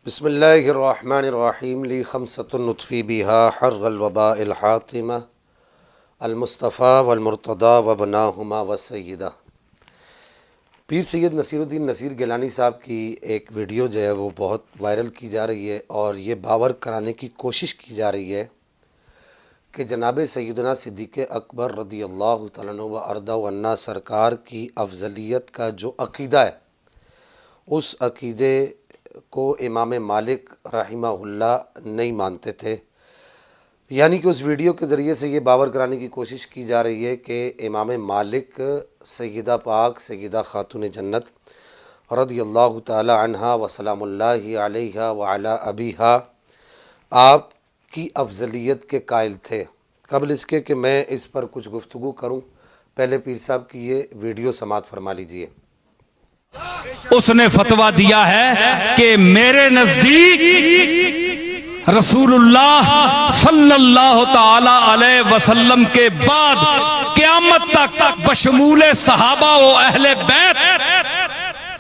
بسم اللہ الرحمن الرحیم لی خمسۃ نطفی بہا حر الوباء الحاطمہ المصطفیٰ والمرتضیٰ وبناہما والسیدہ۔ پیر سید نصیر الدین نصیر گیلانی صاحب کی ایک ویڈیو جو ہے وہ بہت وائرل کی جا رہی ہے اور یہ باور کرانے کی کوشش کی جا رہی ہے کہ جناب سیدنا صدیق اکبر رضی اللہ تعالیٰ عنہ و ارضہ عنہ سرکار کی افضلیت کا جو عقیدہ ہے، اس عقیدے کو امام مالک رحمہ اللہ نہیں مانتے تھے۔ یعنی کہ اس ویڈیو کے ذریعے سے یہ باور کرانے کی کوشش کی جا رہی ہے کہ امام مالک سیدہ پاک سیدہ خاتون جنت رضی اللہ تعالی عنہا و سلام اللہ علیہ وعلی ابیہا آپ کی افضلیت کے قائل تھے۔ قبل اس کے کہ میں اس پر کچھ گفتگو کروں، پہلے پیر صاحب کی یہ ویڈیو سماعت فرما لیجئے۔ اس نے فتویٰ دیا ہے کہ میرے نزدیک رسول اللہ صلی اللہ تعالی علیہ وسلم کے بعد قیامت تک بشمول صحابہ و اہل بیت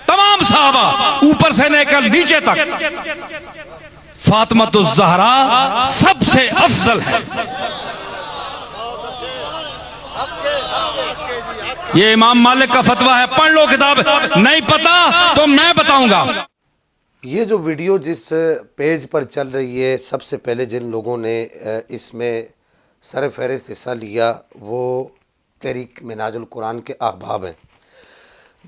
تمام صحابہ اوپر سے لے کر نیچے تک فاطمۃ الزہرا سب سے افضل ہے۔ یہ امام مالک کا فتویٰ ہے، پڑھ لو کتاب، نہیں پتا تو میں بتاؤں گا۔ یہ جو ویڈیو جس پیج پر چل رہی ہے، سب سے پہلے جن لوگوں نے اس میں سر فہرست حصہ لیا وہ تحریک منہاج القرآن کے احباب ہیں۔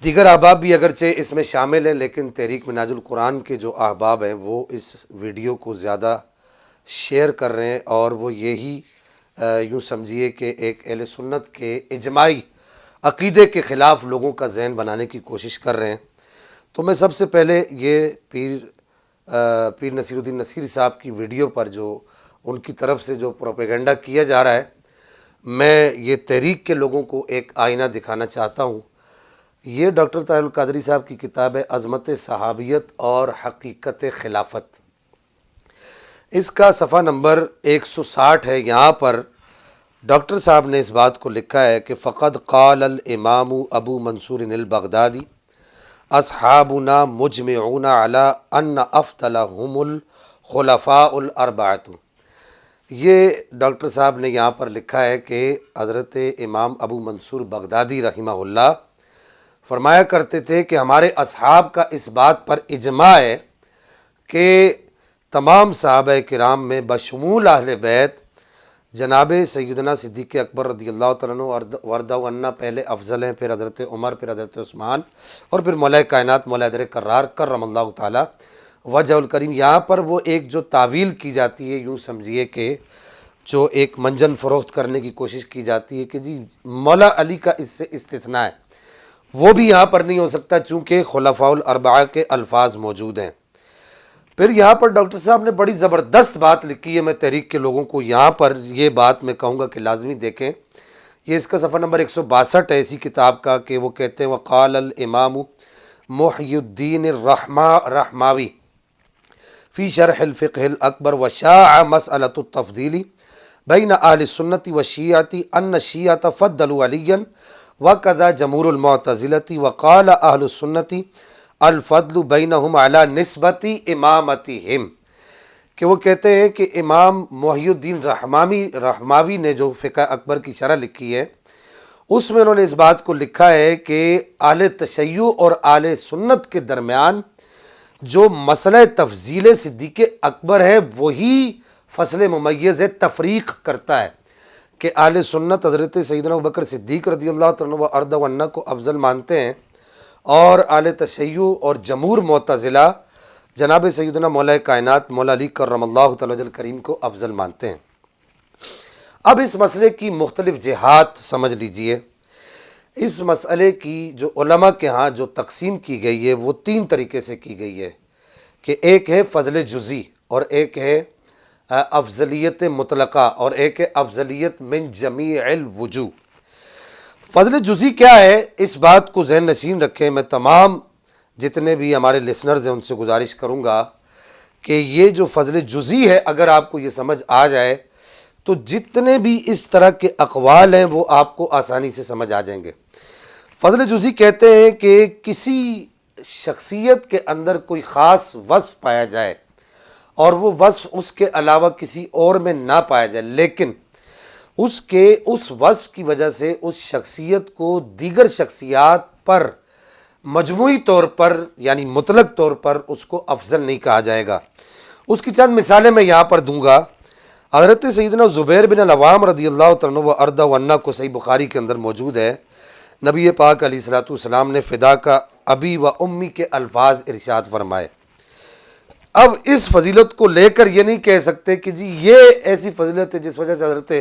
دیگر احباب بھی اگرچہ اس میں شامل ہیں، لیکن تحریک منہاج القرآن کے جو احباب ہیں وہ اس ویڈیو کو زیادہ شیئر کر رہے ہیں، اور وہ یہی یوں سمجھیے کہ ایک اہل سنت کے اجماعی عقیدے کے خلاف لوگوں کا ذہن بنانے کی کوشش کر رہے ہیں۔ تو میں سب سے پہلے یہ پیر نصیر الدین نصیر صاحب کی ویڈیو پر جو ان کی طرف سے جو پروپیگنڈا کیا جا رہا ہے، میں یہ تحریک کے لوگوں کو ایک آئینہ دکھانا چاہتا ہوں۔ یہ ڈاکٹر طاہر القادری صاحب کی کتاب ہے عظمت صحابیت اور حقیقت خلافت۔ اس کا صفحہ نمبر 160 ہے۔ یہاں پر ڈاکٹر صاحب نے اس بات کو لکھا ہے کہ فقد قال الامام ابو منصور البغدادی اصحابنا مجمعون علی ان افضلهم الخلفاء الاربعۃ۔ یہ ڈاکٹر صاحب نے یہاں پر لکھا ہے کہ حضرت امام ابو منصور بغدادی رحمہ اللہ فرمایا کرتے تھے کہ ہمارے اصحاب کا اس بات پر اجماع ہے کہ تمام صحابہ کرام میں بشمول اہل بیت جناب سیدنا صدیق اکبر رضی اللہ تعالیٰ عنہ وردہ عنہ پہلے افضل ہیں، پھر حضرت عمر، پھر حضرت عثمان، اور پھر مولا کائنات مولا در کرار کرم اللہ تعالیٰ وجہ الکریم۔ یہاں پر وہ ایک جو تعویل کی جاتی ہے، یوں سمجھیے کہ جو ایک منجن فروخت کرنے کی کوشش کی جاتی ہے کہ جی مولا علی کا اس سے استثناء ہے، وہ بھی یہاں پر نہیں ہو سکتا چونکہ خلفاء الاربعہ کے الفاظ موجود ہیں۔ پھر یہاں پر ڈاکٹر صاحب نے بڑی زبردست بات لکھی ہے، میں تحریک کے لوگوں کو یہاں پر یہ بات میں کہوں گا کہ لازمی دیکھیں۔ یہ اس کا صفحہ نمبر 162 ہے اسی کتاب کا، کہ وہ کہتے ہیں وقال الامام محی الدین الرحماوی فی شرح الفقہ الاکبر وشاع مسئلۃ التفضیل بین اہل السنت والشیعۃ ان الشیعۃ فضلوا علیا وکذا جمہور المعتزلۃ وقال اہل السنت الفضل بینہم علی نسبت امامتہم، کہ وہ کہتے ہیں کہ امام محی الدین رحماوی نے جو فقہ اکبر کی شرح لکھی ہے اس میں انہوں نے اس بات کو لکھا ہے کہ اہل تشیع اور اہل سنت کے درمیان جو مسئلہ تفضیل صدیق اکبر ہے وہی فصل ممیز تفریق کرتا ہے، کہ اہل سنت حضرت سیدنا ابوبکر صدیق رضی اللہ تعالیٰ عنہ و ارضہ عنہ کو افضل مانتے ہیں، اور اہل تشیع اور جمہور معتزلہ جناب سیدنا مولا کائنات مولا علی کرم اللہ تعالی وجہ الکریم کو افضل مانتے ہیں۔ اب اس مسئلے کی مختلف جہات سمجھ لیجئے۔ اس مسئلے کی جو علماء کے ہاں جو تقسیم کی گئی ہے وہ 3 طریقے سے کی گئی ہے، کہ ایک ہے فضل جزی، اور ایک ہے افضلیت مطلقہ، اور ایک ہے افضلیت من جمیع الوجوہ۔ فضل جزی کیا ہے، اس بات کو ذہن نشین رکھیں۔ میں تمام جتنے بھی ہمارے لسنرز ہیں ان سے گزارش کروں گا کہ یہ جو فضل جزی ہے اگر آپ کو یہ سمجھ آ جائے تو جتنے بھی اس طرح کے اقوال ہیں وہ آپ کو آسانی سے سمجھ آ جائیں گے۔ فضل جزی کہتے ہیں کہ کسی شخصیت کے اندر کوئی خاص وصف پایا جائے اور وہ وصف اس کے علاوہ کسی اور میں نہ پایا جائے، لیکن اس وصف کی وجہ سے اس شخصیت کو دیگر شخصیات پر مجموعی طور پر یعنی مطلق طور پر اس کو افضل نہیں کہا جائے گا۔ اس کی چند مثالیں میں یہاں پر دوں گا۔ حضرت سیدنا زبیر بن العوام رضی اللہ تعالیٰ عنہ و ارضہ عنہ کو صحیح بخاری کے اندر موجود ہے، نبی پاک علیہ الصلوۃ والسلام نے فدا کا ابی و امی کے الفاظ ارشاد فرمائے۔ اب اس فضیلت کو لے کر یہ نہیں کہہ سکتے کہ جی یہ ایسی فضیلت ہے جس وجہ سے حضرت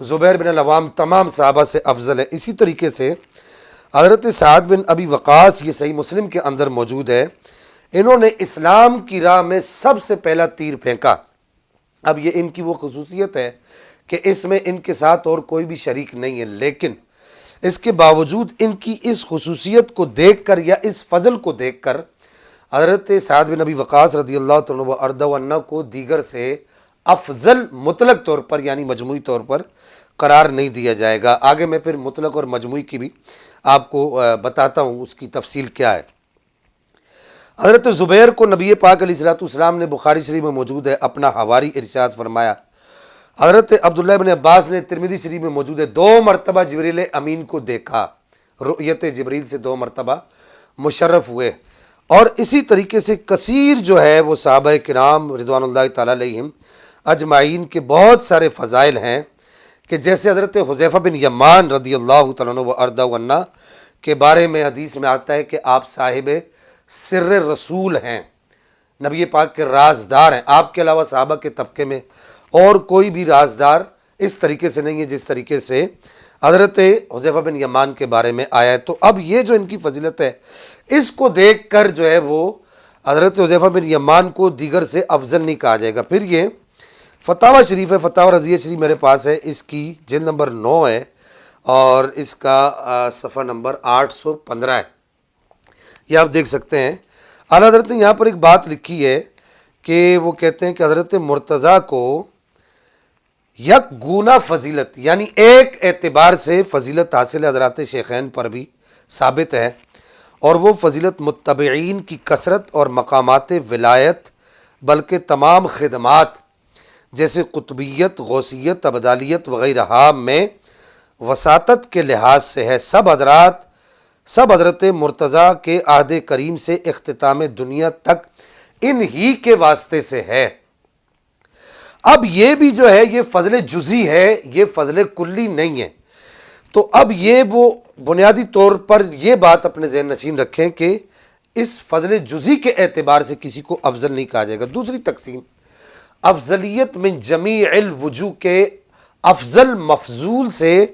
زبیر بن العوام تمام صحابہ سے افضل ہے۔ اسی طریقے سے حضرت سعد بن ابی وقاص، یہ صحیح مسلم کے اندر موجود ہے، انہوں نے اسلام کی راہ میں سب سے پہلا تیر پھینکا۔ اب یہ ان کی وہ خصوصیت ہے کہ اس میں ان کے ساتھ اور کوئی بھی شریک نہیں ہے، لیکن اس کے باوجود ان کی اس خصوصیت کو دیکھ کر یا اس فضل کو دیکھ کر حضرت سعد بن ابی وقاص رضی اللہ تعالیٰ عنہ و ارضہ عنہ کو دیگر سے افضل مطلق طور پر یعنی مجموعی طور پر قرار نہیں دیا جائے گا۔ آگے میں پھر مطلق اور مجموعی کی بھی آپ کو بتاتا ہوں اس کی تفصیل کیا ہے۔ حضرت زبیر کو نبی پاک علیہ الصلوۃ والسلام نے بخاری شریف میں موجود ہے اپنا حواری ارشاد فرمایا۔ حضرت عبداللہ بن عباس نے ترمذی شریف میں موجود ہے 2 مرتبہ جبریل امین کو دیکھا، رؤیت جبریل سے 2 مرتبہ مشرف ہوئے۔ اور اسی طریقے سے کثیر جو ہے وہ صحابہ کرام رضوان اللہ تعالیٰ علیہم اجمعین کے بہت سارے فضائل ہیں کہ جیسے حضرت حذیفہ بن یمان رضی اللہ تعالیٰ عنہ و ارضہ عنہ کے بارے میں حدیث میں آتا ہے کہ آپ صاحب سر رسول ہیں، نبی پاک کے رازدار ہیں، آپ کے علاوہ صحابہ کے طبقے میں اور کوئی بھی رازدار اس طریقے سے نہیں ہے جس طریقے سے حضرت حذیفہ بن یمان کے بارے میں آیا ہے۔ تو اب یہ جو ان کی فضیلت ہے اس کو دیکھ کر جو ہے وہ حضرت حذیفہ بن یمان کو دیگر سے افضل نہیں کہا جائے گا۔ پھر یہ فتاوی شریف ہے، فتاوی رضیہ شریف میرے پاس ہے، اس کی جلد نمبر 9 ہے اور اس کا صفحہ نمبر 815 ہے، یہ آپ دیکھ سکتے ہیں۔ اعلیٰ حضرت نے یہاں پر ایک بات لکھی ہے کہ وہ کہتے ہیں کہ حضرت مرتضیٰ کو یک گونا فضیلت یعنی ایک اعتبار سے فضیلت حاصل ہے، حضرات شیخین پر بھی ثابت ہے، اور وہ فضیلت متبعین کی کثرت اور مقامات ولایت بلکہ تمام خدمات جیسے قطبیت، غوثیت، ابدالیت وغیرہ میں وساطت کے لحاظ سے ہے۔ سب حضرت مرتضیٰ کے عہد کریم سے اختتام دنیا تک ان ہی کے واسطے سے ہے۔ اب یہ بھی جو ہے یہ فضل جزئی ہے، یہ فضل کلی نہیں ہے۔ تو اب یہ وہ بنیادی طور پر یہ بات اپنے ذہن نشین رکھیں کہ اس فضل جزئی کے اعتبار سے کسی کو افضل نہیں کہا جائے گا۔ دوسری تقسیم افضلیت من جمیع الوجوہ کے افضل مفضول سے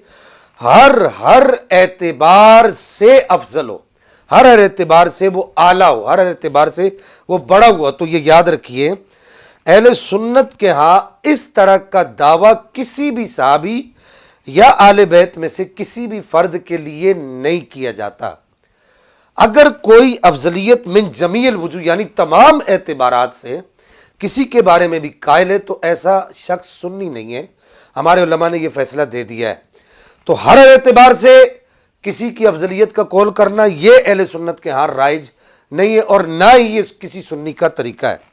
ہر اعتبار سے افضل ہو، ہر اعتبار سے وہ اعلیٰ ہو، ہر اعتبار سے وہ بڑا ہوا۔ تو یہ یاد رکھیے اہل سنت کے ہاں اس طرح کا دعویٰ کسی بھی صحابی یا آل بیت میں سے کسی بھی فرد کے لیے نہیں کیا جاتا۔ اگر کوئی افضلیت من جمیع الوجوہ یعنی تمام اعتبارات سے کسی کے بارے میں بھی قائل ہے تو ایسا شخص سنی نہیں ہے، ہمارے علماء نے یہ فیصلہ دے دیا ہے۔ تو ہر اعتبار سے کسی کی افضلیت کا قول کرنا یہ اہل سنت کے ہاں رائج نہیں ہے اور نہ ہی یہ کسی سنی کا طریقہ ہے۔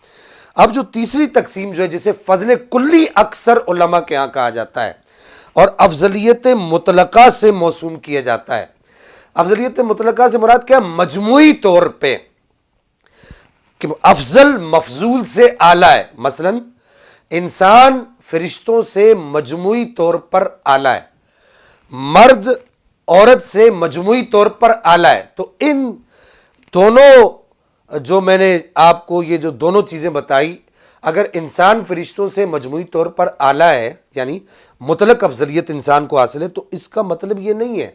اب جو تیسری تقسیم جو ہے جسے فضل کلی اکثر علماء کے ہاں کہا جاتا ہے اور افضلیت مطلقہ سے موسوم کیا جاتا ہے۔ افضلیت مطلقہ سے مراد کیا؟ مجموعی طور پہ کہ افضل مفضول سے اعلیٰ ہے۔ مثلا انسان فرشتوں سے مجموعی طور پر اعلیٰ ہے، مرد عورت سے مجموعی طور پر اعلیٰ ہے۔ تو ان دونوں جو میں نے آپ کو یہ جو دونوں چیزیں بتائی، اگر انسان فرشتوں سے مجموعی طور پر اعلیٰ ہے یعنی مطلق افضلیت انسان کو حاصل ہے، تو اس کا مطلب یہ نہیں ہے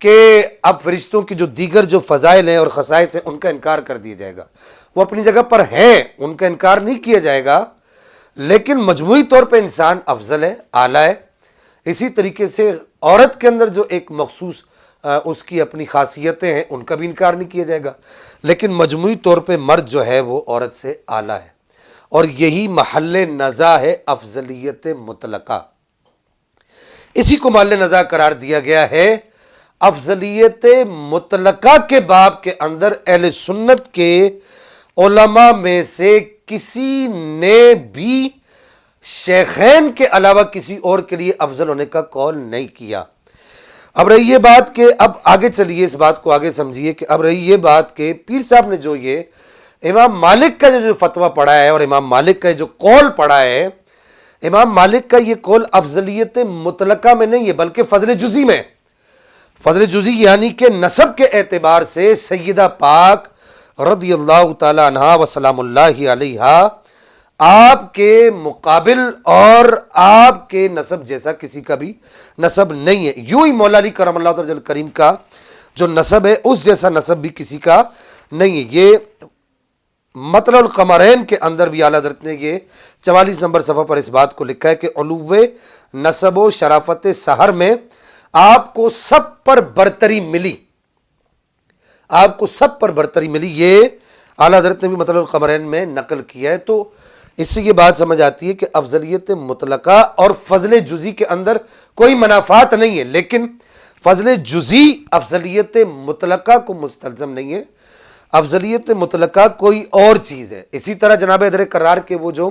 کہ اب فرشتوں کی جو دیگر جو فضائل ہیں اور خصائص ہیں ان کا انکار کر دیا جائے گا۔ وہ اپنی جگہ پر ہیں، ان کا انکار نہیں کیا جائے گا، لیکن مجموعی طور پہ انسان افضل ہے، اعلیٰ ہے۔ اسی طریقے سے عورت کے اندر جو ایک مخصوص اس کی اپنی خاصیتیں ہیں ان کا بھی انکار نہیں کیا جائے گا، لیکن مجموعی طور پہ مرد جو ہے وہ عورت سے اعلیٰ ہے، اور یہی محل نزاع ہے افضلیت مطلقہ۔ اسی کو محل نزاع قرار دیا گیا ہے افضلیت مطلقہ کے باب کے اندر اہل سنت کے علماء میں سے کسی نے بھی شیخین کے علاوہ کسی اور کے لیے افضل ہونے کا قول نہیں کیا۔ اب رہی یہ بات کہ اب آگے چلیے، اس بات کو آگے سمجھیے کہ اب رہی یہ بات کہ پیر صاحب نے جو یہ امام مالک کا جو فتویٰ پڑھا ہے اور امام مالک کا جو قول پڑھا ہے، امام مالک کا یہ قول افضلیت مطلقہ میں نہیں ہے بلکہ فضل جزی میں، فضل جزی یعنی کہ نسب کے اعتبار سے سیدہ پاک رضی اللہ تعالی عنہا و سلام اللہ علیہا آپ کے مقابل اور آپ کے نسب جیسا کسی کا بھی نسب نہیں ہے۔ یوں ہی مولا علی کرم اللہ تعالی کریم کا جو نسب ہے اس جیسا نسب بھی کسی کا نہیں ہے۔ یہ مطلع القمرین کے اندر بھی اعلیٰ حضرت نے یہ 44 نمبر صفحہ پر اس بات کو لکھا ہے کہ علو نسب و شرافت سحر میں آپ کو سب پر برتری ملی، آپ کو سب پر برتری ملی۔ یہ اعلیٰ حضرت نے بھی مطلع القمرین میں نقل کیا ہے۔ تو اس سے یہ بات سمجھ آتی ہے کہ افضلیت مطلقہ اور فضل جزی کے اندر کوئی منافات نہیں ہے، لیکن فضل جزی افضلیت مطلقہ کو مستلزم نہیں ہے، افضلیت مطلقہ کوئی اور چیز ہے۔ اسی طرح جناب حیدر کرار کے وہ جو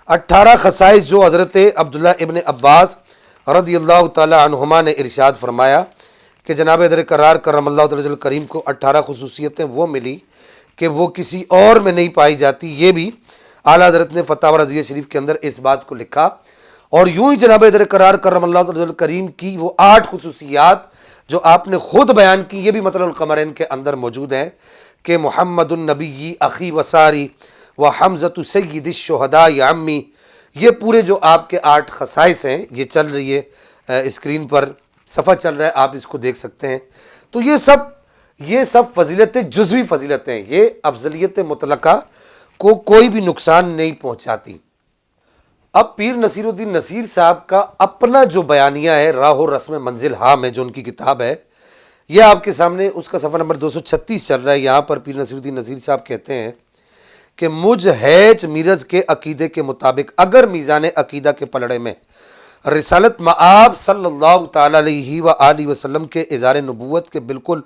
18 خصائص جو حضرت عبداللہ ابن عباس رضی اللہ تعالی عنہما نے ارشاد فرمایا کہ جناب حیدر کرار کرم اللہ تعالی کریم کو 18 خصوصیتیں وہ ملی کہ وہ کسی اور میں نہیں پائی جاتی، یہ بھی اعلیٰ حضرت نے فتاوی رضویہ شریف کے اندر اس بات کو لکھا۔ اور یوں ہی جناب حیدر کرار کرم اللہ تعالی کریم کی وہ 8 خصوصیات جو آپ نے خود بیان کی، یہ بھی مطلع القمرین کے اندر موجود ہیں کہ محمد النبی اخی وساری و حمزۃ سید الشہداء عمی، یہ پورے جو آپ کے 8 خصائص ہیں، یہ چل رہی ہے اسکرین پر صفحہ چل رہا ہے، آپ اس کو دیکھ سکتے ہیں۔ تو یہ سب فضیلت جزوی فضیلتیں ہیں، یہ افضلیت مطلقہ کو کوئی بھی نقصان نہیں پہنچاتی۔ اب پیر نصیر الدین نصیر صاحب کا اپنا جو بیانیہ ہے راہ و رسم منزل ہاں میں جو ان کی کتاب ہے، یہ آپ کے سامنے اس کا صفحہ نمبر 236 چل رہا ہے۔ یہاں پر پیر نصیر الدین نصیر صاحب کہتے ہیں کہ مجھ ہیچ میرز کے عقیدے کے مطابق اگر میزان عقیدہ کے پلڑے میں رسالت مآب صلی اللہ تعالی علیہ وآلہ وسلم کے اظہار نبوت کے بالکل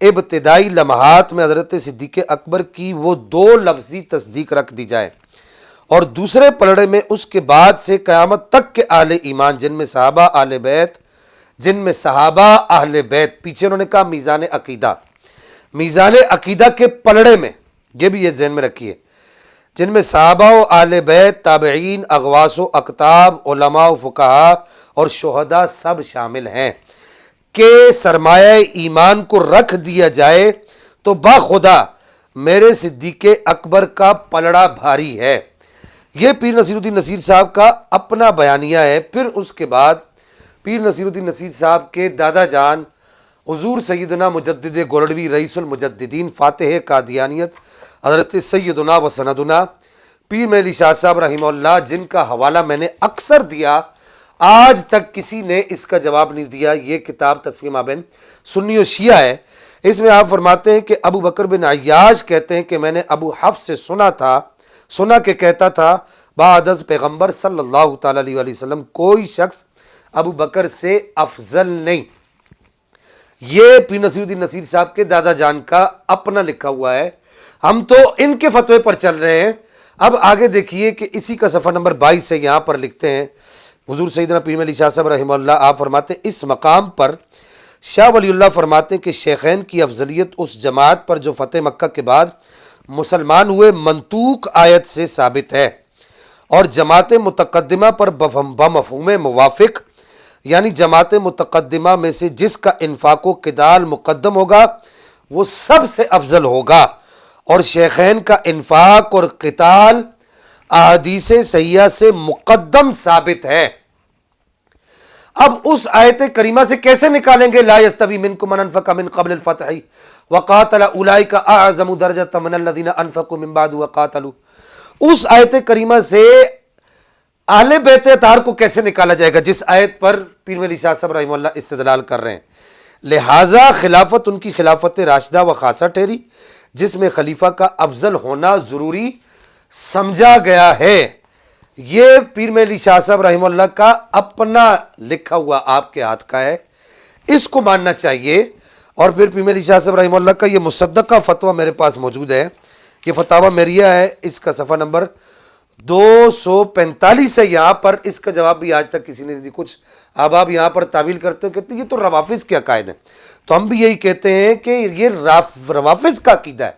ابتدائی لمحات میں حضرت صدیق اکبر کی وہ 2 لفظی تصدیق رکھ دی جائے، اور دوسرے پلڑے میں اس کے بعد سے قیامت تک کے اہل ایمان جن میں صحابہ اہل بیت، پیچھے انہوں نے کہا میزان عقیدہ کے پلڑے میں، یہ بھی یہ ذہن میں رکھیے، جن میں صحابہ و اہل بیت، تابعین، اغواس و اقطاب، علماء و فقہا اور شہداء سب شامل ہیں کہ سرمایہ ایمان کو رکھ دیا جائے تو باخدا میرے صدیق اکبر کا پلڑا بھاری ہے۔ یہ پیر نصیر الدین نصیر صاحب کا اپنا بیانیہ ہے۔ پھر اس کے بعد پیر نصیر الدین نصیر صاحب کے دادا جان حضور سیدنا مجدد گولڑوی رئیس المجددین فاتح قادیانیت حضرت سیدنا و سندنا پیر مہلی شاہ صاحب رحمہ اللہ، جن کا حوالہ میں نے اکثر دیا، آج تک کسی نے اس کا جواب نہیں دیا۔ یہ کتاب تسویہ مابین سنی و شیعہ ہے۔ اس میں آپ فرماتے ہیں کہ ابو بکر بن عیاش کہتے ہیں کہ میں نے ابو حفص سے سنا کہ کہتا تھا بعد از پیغمبر صلی اللہ تعالی علیہ وآلہ وسلم کوئی شخص ابو بکر سے افضل نہیں۔ یہ پیر نصیر الدین نصیر صاحب کے دادا جان کا اپنا لکھا ہوا ہے، ہم تو ان کے فتوے پر چل رہے ہیں۔ اب آگے دیکھیے کہ اسی کا صفحہ نمبر 22 ہے، یہاں پر لکھتے ہیں حضور سیدنا پیر علی شاہ صاحب رحمہ اللہ، آپ فرماتے ہیں اس مقام پر شاہ ولی اللہ فرماتے ہیں کہ شیخین کی افضلیت اس جماعت پر جو فتح مکہ کے بعد مسلمان ہوئے منطوق آیت سے ثابت ہے، اور جماعت متقدمہ پر بمفہوم موافق، یعنی جماعت متقدمہ میں سے جس کا انفاق و قتال مقدم ہوگا وہ سب سے افضل ہوگا، اور شیخین کا انفاق اور قتال احادیث صحیحہ سے مقدم ثابت ہے۔ اب اس آیت کریمہ سے کیسے نکالیں گے لا یستوی منکم من انفق من قبل الفتح وقاتل اولئک اعظم درجۃ من الذین انفقوا من بعد وقاتلوا، اس آیت کریمہ سے اہل بیت اطہار کو کیسے نکالا جائے گا جس آیت پر پیر مہدی شاہ صاحب رحمہ اللہ استدلال کر رہے ہیں؟ لہٰذا خلافت ان کی خلافت راشدہ و خاصہ ٹھہری جس میں خلیفہ کا افضل ہونا ضروری سمجھا گیا ہے۔ یہ پیر مہدی شاہ صاحب رحمہ اللہ کا اپنا لکھا ہوا آپ کے ہاتھ کا ہے۔ اس کو ماننا چاہیے۔ اور پھر پیر علی شاہ صاحب رحمہ اللہ کا یہ مصدقہ فتویٰ میرے پاس موجود ہے، یہ فتاویٰ میریہ ہے، اس کا صفحہ نمبر 245 ہے یہاں پر، اس کا جواب بھی آج تک کسی نے نہیں دی۔ کچھ احباب یہاں پر تعویل کرتے ہیں، کہتے ہیں یہ تو روافظ کے عقائد ہیں، تو ہم بھی یہی کہتے ہیں کہ یہ روافظ کا عقیدہ ہے۔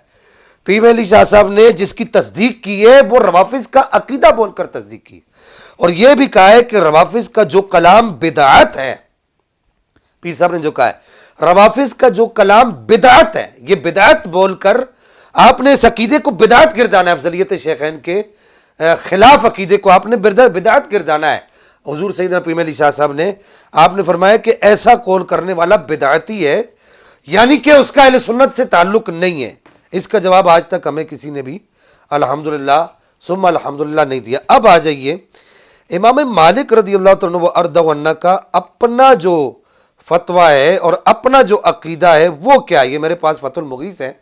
پیر علی شاہ صاحب نے جس کی تصدیق کی ہے وہ روافظ کا عقیدہ بول کر تصدیق کی، اور یہ بھی کہا ہے کہ روافظ کا جو کلام بدعت ہے، پیر صاحب نے جو کہا ہے روافظ کا جو کلام بدعت ہے، یہ بدعت بول کر آپ نے اس عقیدے کو بدعت گردانا ہے، افضلیت شیخین کے خلاف عقیدے کو آپ نے بدعت گردانا ہے۔ حضور سیدنا پیر علی شاہ صاحب نے آپ نے فرمایا کہ ایسا قول کرنے والا بدعتی ہے، یعنی کہ اس کا اہل سنت سے تعلق نہیں ہے۔ اس کا جواب آج تک ہمیں کسی نے بھی الحمدللہ ثم الحمدللہ نہیں دیا۔ اب آ جائیے امام مالک رضی اللہ عنہ و ارضہ عنہ کا اپنا جو فتویٰ ہے اور اپنا جو عقیدہ ہے وہ کیا ہے، یہ میرے پاس فتح المغیث ہے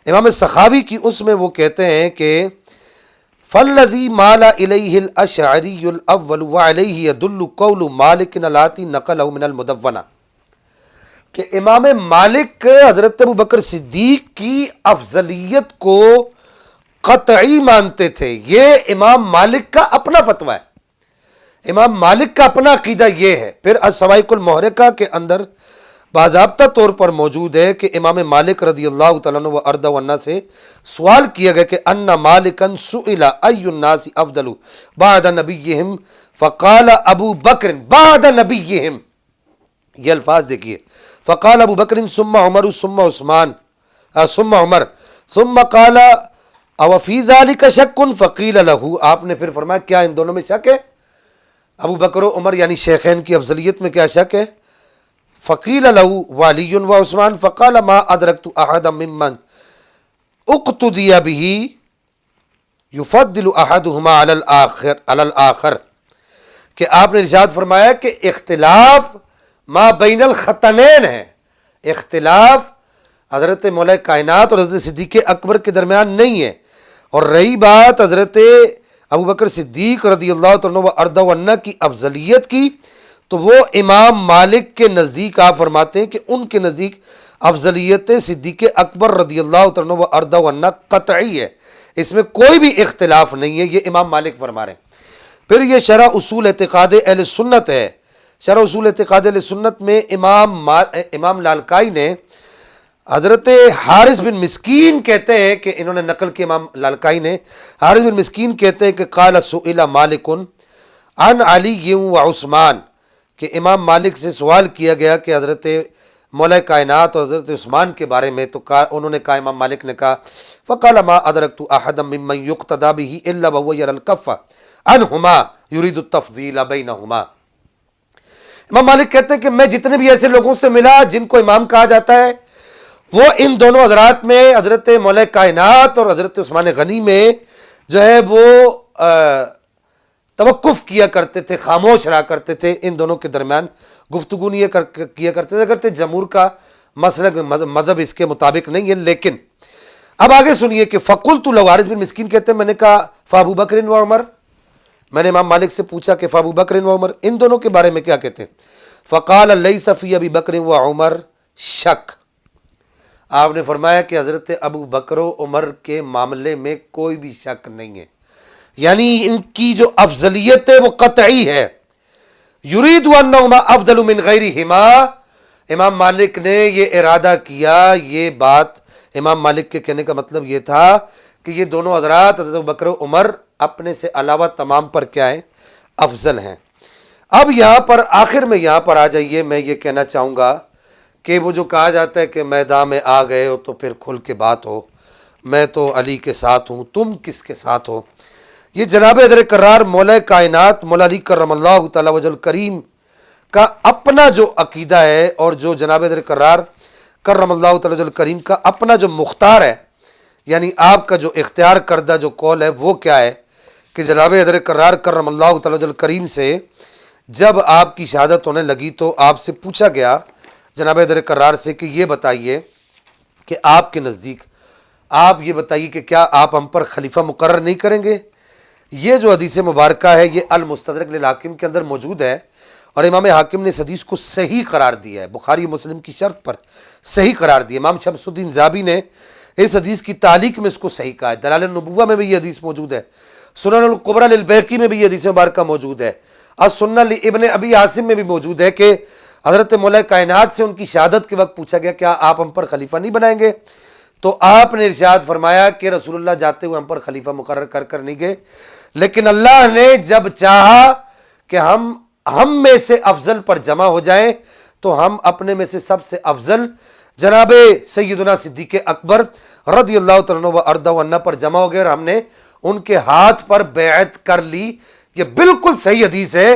امام سخاوی کی، اس میں وہ کہتے ہیں کہ فالذی مال الیہ الاشعری الاول وعلیہ یدل قول مالک الاتی نقلہ من المدونہ، کہ امام مالک حضرت ابوبکر صدیق کی افضلیت کو قطعی مانتے تھے، یہ امام مالک کا اپنا فتویٰ ہے، امام مالک کا اپنا عقیدہ یہ ہے۔ پھر السوائق المحرقہ کے اندر باضابطہ طور پر موجود ہے کہ امام مالک رضی اللہ تعالیٰ عنہ و ارضہ عنہ سے سوال کیا گیا کہ ان مالکا سئل ای الناس افضل بعد نبیہم فقال ابو بکر بعد نبیہم، یہ الفاظ دیکھیے، فقال ابو بکر ثم عمر ثم عثمان ثم عمر ثم قال او فی ذلک شک فقیل له، آپ نے پھر فرمایا کیا ان دونوں میں شک ہے؟ ابو بکر و عمر یعنی شیخین کی افضلیت میں کیا شک ہے؟ فقیل له وعلی و عثمان فقال ما ادرکت احدا ممن اقتدی به یفضل احدهما علی الاخر، کہ آپ نے ارشاد فرمایا کہ اختلاف ما بین الختنین ہے، اختلاف حضرت مولا کائنات اور حضرت صدیق اکبر کے درمیان نہیں ہے۔ اور رہی بات حضرت ابو بکر صدیق رضی اللہ عنہ و ارضہ عنہ کی افضلیت کی، تو وہ امام مالک کے نزدیک آپ فرماتے ہیں کہ ان کے نزدیک افضلیت صدیق اکبر رضی اللہ عنہ و ارضہ عنہ قطعی ہے، اس میں کوئی بھی اختلاف نہیں ہے، یہ امام مالک فرما رہے ہیں۔ پھر یہ شرح اصول اعتقاد اہل سنت ہے، شرح اصول اعتقاد اہل سنت میں امام لالکائی نے حضرت حارث بن مسکین کہتے ہیں کہ انہوں نے نقل کی، امام لالکائی نے حارث بن مسکین کہتے ہیں کہ قال سئل مالک عن علی و عثمان، کہ امام مالک سے سوال کیا گیا کہ حضرت مولا کائنات اور حضرت عثمان کے بارے میں، تو انہوں نے کہا، امام مالک نے کہا فقال ما ادرکت احدا ممن یقتدی به الا وهو يرى الكف عنهما يريد التفضیل بینهما۔ امام مالک کہتے ہیں کہ میں جتنے بھی ایسے لوگوں سے ملا جن کو امام کہا جاتا ہے، وہ ان دونوں حضرات میں حضرت مولا کائنات اور حضرت عثمان غنی میں جو ہے وہ توقف کیا کرتے تھے، خاموش رہا کرتے تھے، ان دونوں کے درمیان گفتگو نہیں کیا کرتے تھے، اگرچہ جمہور کا مسلک مذہب اس کے مطابق نہیں ہے۔ لیکن اب آگے سنیے کہ فقلت لو، حارث بن مسکین کہتے ہیں میں نے کہا فابو بکر و عمر، میں نے امام مالک سے پوچھا کہ فابو بکر و عمر ان دونوں کے بارے میں کیا کہتے ہیں؟ فقال لیس فی ابی بکر و عمر شک، آپ نے فرمایا کہ حضرت ابو بکر و عمر کے معاملے میں کوئی بھی شک نہیں ہے، یعنی ان کی جو افضلیت ہے وہ قطعی ہے۔ یرید انہما افضل من غیرہما، امام مالک نے یہ ارادہ کیا، یہ بات امام مالک کے کہنے کا مطلب یہ تھا کہ یہ دونوں حضرات حضرت ابو بکر و عمر اپنے سے علاوہ تمام پر کیا ہیں؟ افضل ہیں۔ اب یہاں پر آخر میں یہاں پر آ جائیے، میں یہ کہنا چاہوں گا کہ وہ جو کہا جاتا ہے کہ میدان میں آ گئے ہو تو پھر کھل کے بات ہو، میں تو علی کے ساتھ ہوں، تم کس کے ساتھ ہو، یہ جناب حیدر کرار مولا کائنات مولا علی کرم اللہ تعالی وجہ الکریم کا اپنا جو عقیدہ ہے، اور جو جناب حیدر کرار کرم اللہ تعالی وجہ الکریم کا اپنا جو مختار ہے، یعنی آپ کا جو اختیار کردہ جو قول ہے وہ کیا ہے کہ جناب حیدر کرار کرم اللہ تعالی وجہ الکریم سے جب آپ کی شہادت ہونے لگی تو آپ سے پوچھا گیا جناب حیدر کرار سے کہ یہ بتائیے کہ آپ کے نزدیک آپ یہ بتائیے کہ کیا آپ ہم پر خلیفہ مقرر نہیں کریں گے؟ یہ جو حدیث مبارکہ ہے یہ المستدرک للحاکم کے اندر موجود ہے، اور امام حاکم نے اس حدیث کو صحیح قرار دیا ہے، بخاری و مسلم کی شرط پر صحیح قرار دیا۔ امام شمس الدین ذابی نے اس حدیث کی تعلیق میں اس کو صحیح کہا ہے، دلائل النبوہ میں بھی یہ حدیث موجود ہے، سنن الکبریٰ للبیہقی میں بھی یہ حدیث مبارکہ موجود ہے، السنن لابن ابی عاصم میں بھی موجود ہے کہ حضرت مولا کائنات سے ان کی شہادت کے وقت پوچھا گیا کیا آپ ہم پر خلیفہ نہیں بنائیں گے؟ تو آپ نے ارشاد فرمایا کہ رسول اللہ جاتے ہوئے ہم پر خلیفہ مقرر کر نہیں گئے، لیکن اللہ نے جب چاہا کہ ہم میں سے افضل پر جمع ہو جائیں تو ہم اپنے میں سے سب سے افضل جناب سیدنا صدیق اکبر رضی اللہ تعالیٰ عنہ و ارضہ عنہ پر جمع ہو گئے، اور ہم نے ان کے ہاتھ پر بیعت کر لی۔ یہ بالکل صحیح حدیث ہے۔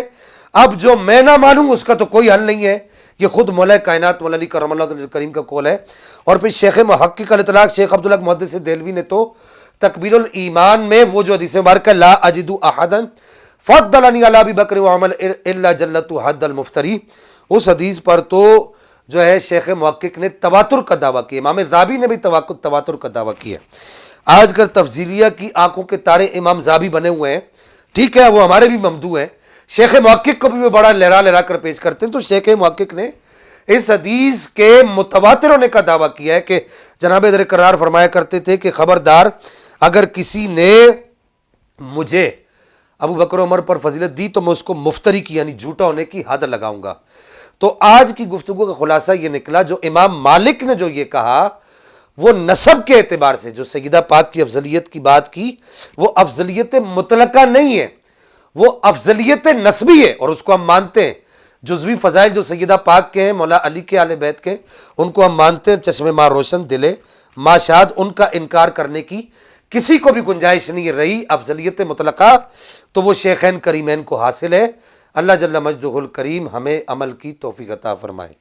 اب جو میں نہ مانوں اس کا تو کوئی حل نہیں ہے، یہ خود مولا کائنات مولا علی کرم اللہ تعالی کریم کا قول ہے۔ اور پھر شیخ محقق الاطلاق شیخ عبداللہ محدث دہلوی نے تو تکمیل الایمان میں وہ جو حدیث مبارکہ لا اجد احدا فضلنی علی ابی بکر وعمر الا جلت حد المفتری، اس حدیث پر تو جو ہے شیخ محقق نے تواتر کا دعویٰ کیا، امام ذابی نے بھی تواتر کا دعویٰ کیا۔ آج کل تفضیلیہ کی آنکھوں کے تارے امام ذابی بنے ہوئے ہیں، ٹھیک ہے، وہ ہمارے بھی ممدوح ہیں، شیخ محقق کو بھی وہ بڑا لہرا کر پیش کرتے ہیں۔ تو شیخ محقق نے اس حدیث کے متواتر ہونے کا دعویٰ کیا ہے کہ جناب در قرار فرمایا کرتے تھے کہ خبردار اگر کسی نے مجھے ابو بکر عمر پر فضیلت دی تو میں اس کو مفتری کی یعنی جھوٹا ہونے کی حد لگاؤں گا۔ تو آج کی گفتگو کا خلاصہ یہ نکلا، جو امام مالک نے جو یہ کہا وہ نسب کے اعتبار سے جو سیدہ پاک کی افضلیت کی بات کی وہ افضلیت مطلقہ نہیں ہے، وہ افضلیت نسبی ہے، اور اس کو ہم مانتے ہیں۔ جزوی فضائل جو سیدہ پاک کے ہیں، مولا علی کے اہل بیت کے، ان کو ہم مانتے ہیں، چشم ماں روشن دلے ماں شاد، ان کا انکار کرنے کی کسی کو بھی گنجائش نہیں رہی۔ افضلیت مطلقہ تو وہ شیخین کریمین کو حاصل ہے۔ اللہ جل مجدہ الکریم ہمیں عمل کی توفیق عطا فرمائے۔